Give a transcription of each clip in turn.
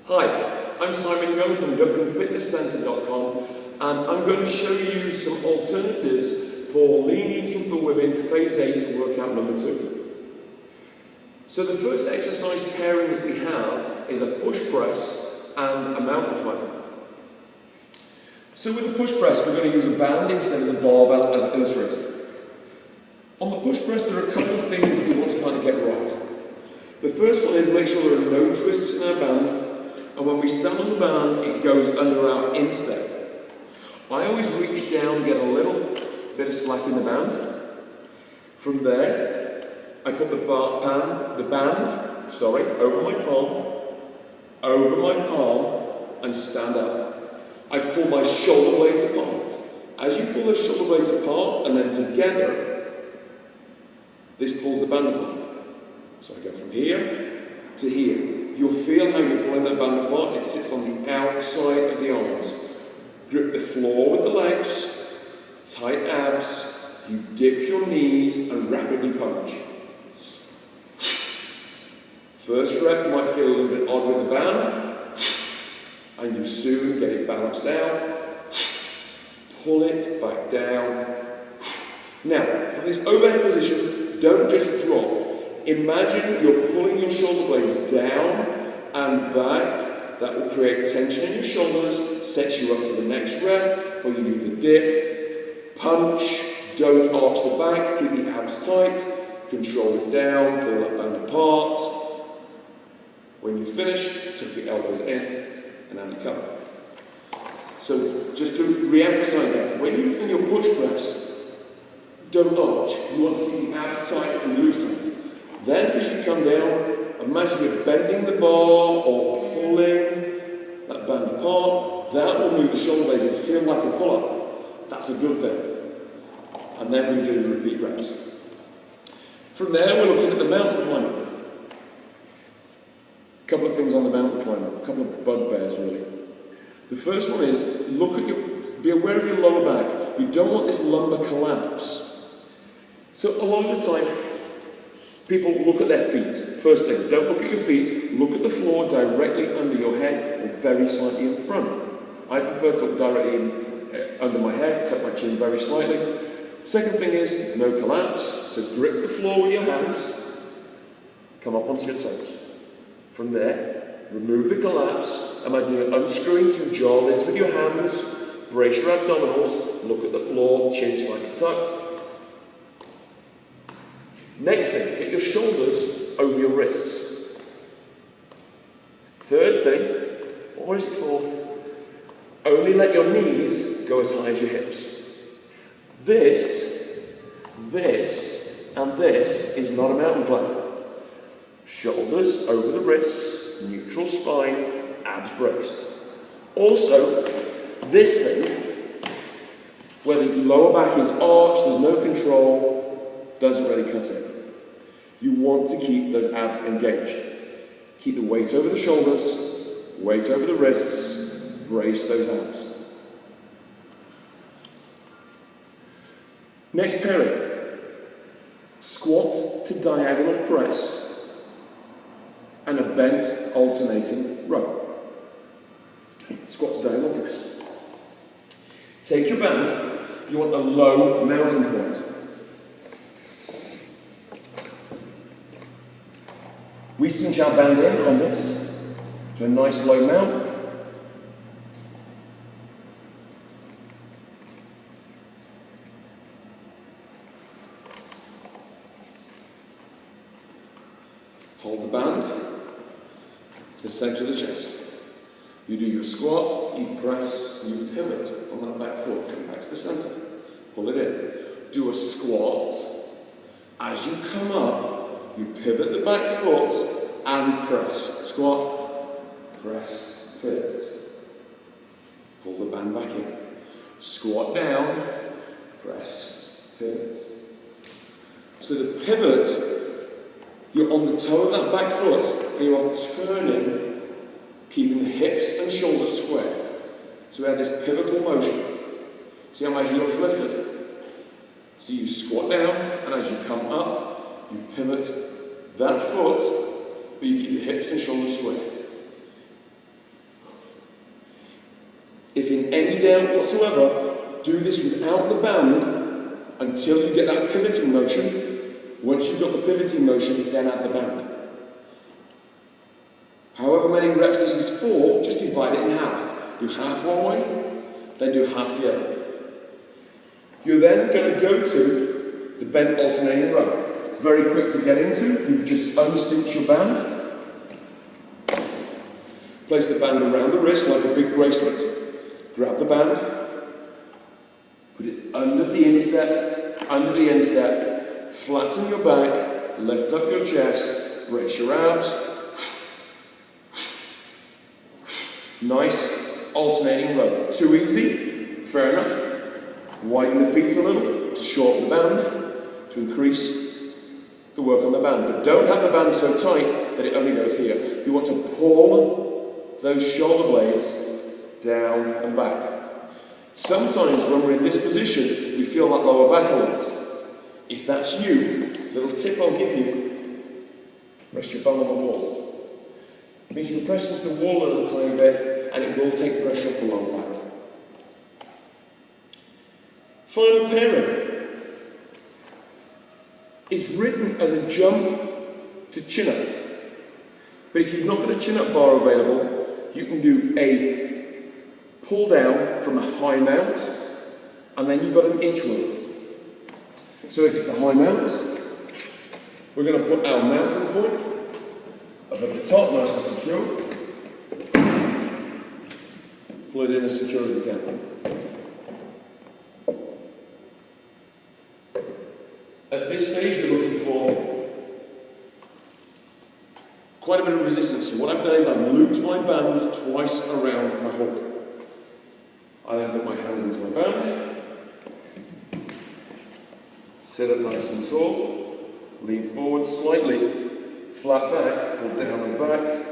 Hi, I'm Simon Young from DuncanFitnessCentre.com, and I'm going to show you some alternatives for lean eating for women phase 8 workout number 2. So the first exercise pairing that we have is a push press and a mountain climber. So with the push press, we're going to use a band instead of the barbell as illustrated. On the push press, there are a couple of things that we want to kind of get right. The first one is make sure there are no twists in our band, and when we stand on the band, it goes under our instep. I always reach down and get a little bit of slack in the band. From there, I put the band over my palm, and stand up. I pull my shoulder blades apart. As you pull those shoulder blades apart, and then together, this pulls the band apart. So I go from here to here. You'll feel how you're pulling that band apart. It sits on the outside of the arms. Grip the floor with the legs, tight abs, you dip your knees and rapidly punch. First rep might feel a little bit odd with the band, and you soon get it balanced out. Pull it back down. Now, from this overhead position, don't just drop. Imagine you're pulling your shoulder blades down and back. That will create tension in your shoulders, sets you up for the next rep, or you do the dip, punch, don't arch the back, keep the abs tight, control it down, pull that band apart. When you're finished, tuck your elbows in, and out you come. So just to re-emphasize that, when you're doing your push press, don't arch. You want to keep the abs tight and loose tight. Then as you come down, imagine you're bending the bar or pulling that band apart. That will move the shoulder blades. It'll feel like a pull-up. That's a good thing. And then we do the repeat reps. From there, we're looking at the mountain climber. A couple of things on the mountain climber, a couple of bugbears really. The first one is, be aware of your lower back. You don't want this lumbar collapse. So a lot of the time, people look at their feet. First thing, don't look at your feet, look at the floor directly under your head or very slightly in front. I prefer to look directly under my head, tuck my chin very slightly. Second thing is, no collapse, so grip the floor with your hands, come up onto your toes. From there, remove the collapse, imagine you're unscrewing two jaw lids with your hands, brace your abdominals, look at the floor, chin slightly tucked. Next thing, get your shoulders over your wrists. Third thing, or is it fourth? Only let your knees go as high as your hips. This, and this is not a mountain climber. Shoulders over the wrists, neutral spine, abs braced. Also, this thing, where the lower back is arched, there's no control, doesn't really cut it. You want to keep those abs engaged. Keep the weight over the shoulders, weight over the wrists, brace those abs. Next pairing, squat to diagonal press and a bent alternating row. Squat to diagonal press. Take your band, you want a low mountain point. We cinch our band in on this to a nice low mount. Hold the band to the center of the chest. You do your squat, you press, you pivot on that back foot, come back to the center. Pull it in. Do a squat. As you come up, you pivot the back foot and press. Squat, press, pivot. Pull the band back in. Squat down, press, pivot. So the pivot, you're on the toe of that back foot and you are turning, keeping the hips and shoulders square. So we have this pivotal motion. See how my heels lifted? So you squat down, and as you come up, you pivot that foot, but you keep the hips and shoulders square. any doubt whatsoever, do this without the band until you get that pivoting motion. Once you've got the pivoting motion, then add the band. However many reps this is for, just divide it in half. Do half one way, then do half the other. You're then going to go to the bent alternating row. It's very quick to get into. You've just uncinched your band. Place the band around the wrist like a big bracelet. Grab the band. Put it under the instep, flatten your back, lift up your chest, brace your abs. Nice alternating row. Too easy? Fair enough. Widen the feet a little to shorten the band, to increase the work on the band. But don't have the band so tight that it only goes here. You want to pull those shoulder blades down and back. Sometimes when we're in this position, we feel that lower back a lot. If that's you, little tip I'll give you, rest your bum on the wall. It means you can press into the wall a little tiny bit, and it will take pressure off the lower back. Final pairing is written as a jump to chin-up. But if you've not got a chin-up bar available, you can do a pull down from a high mount, and then you've got an inchworm. So if it's the high mount, we're going to put our mounting point up at the top, nice and secure. Pull it in as secure as we can. At this stage, we're looking for quite a bit of resistance. So what I've done is I've looped my band twice around my hook. I then put my hands into my band, sit up nice and tall, lean forward slightly, flat back, pull down and back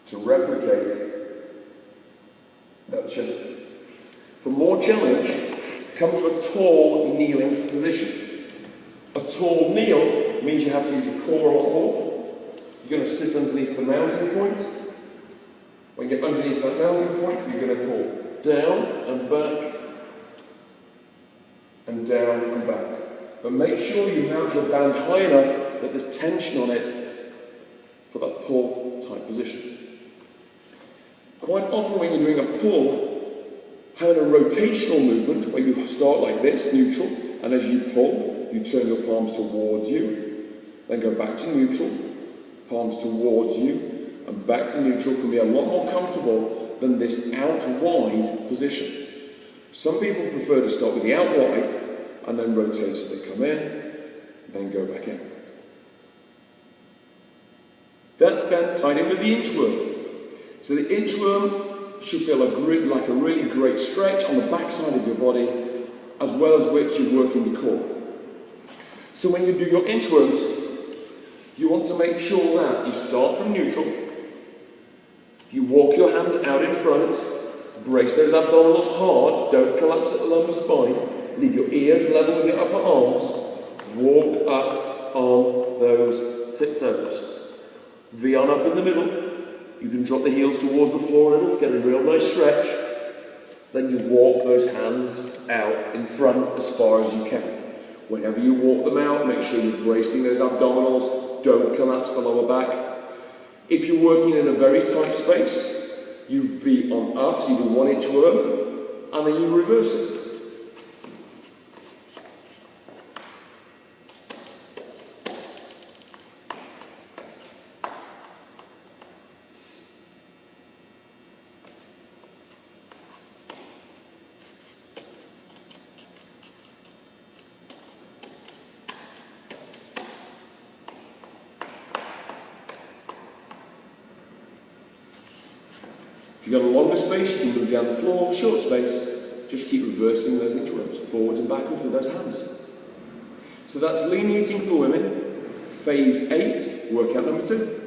to replicate that chin. For more challenge, come to a tall kneeling position. A tall kneel means you have to use your core a lot more. You're going to sit underneath the mounting point. When you're underneath that mounting point, you're going to pull down and back, and down and back. But make sure you mount your band high enough that there's tension on it for that pull type position. Quite often when you're doing a pull, having a rotational movement where you start like this, neutral, and as you pull, you turn your palms towards you, then go back to neutral, palms towards you, and back to neutral can be a lot more comfortable than this out wide position. Some people prefer to start with the out wide and then rotate as they come in, then go back in. That's then tied in with the inchworm. So the inchworm should feel like a really great stretch on the back side of your body, as well as which you're working the core. So when you do your inchworms, you want to make sure that you start from neutral, you walk your hands out in front, brace those abdominals hard, don't collapse at the lumbar spine, leave your ears level with your upper arms, walk up on those tiptoes. V on up in the middle, you can drop the heels towards the floor a little to get a real nice stretch, then you walk those hands out in front as far as you can. Whenever you walk them out, make sure you're bracing those abdominals, don't collapse the lower back. If you're working in a very tight space, you V on up, so you do 1 inchworm, and then you reverse it. If you've got a longer space, you can move down the floor. Short space, just keep reversing those inchworms, forwards and backwards with those hands. So that's lean eating for women, phase 8, workout number 2.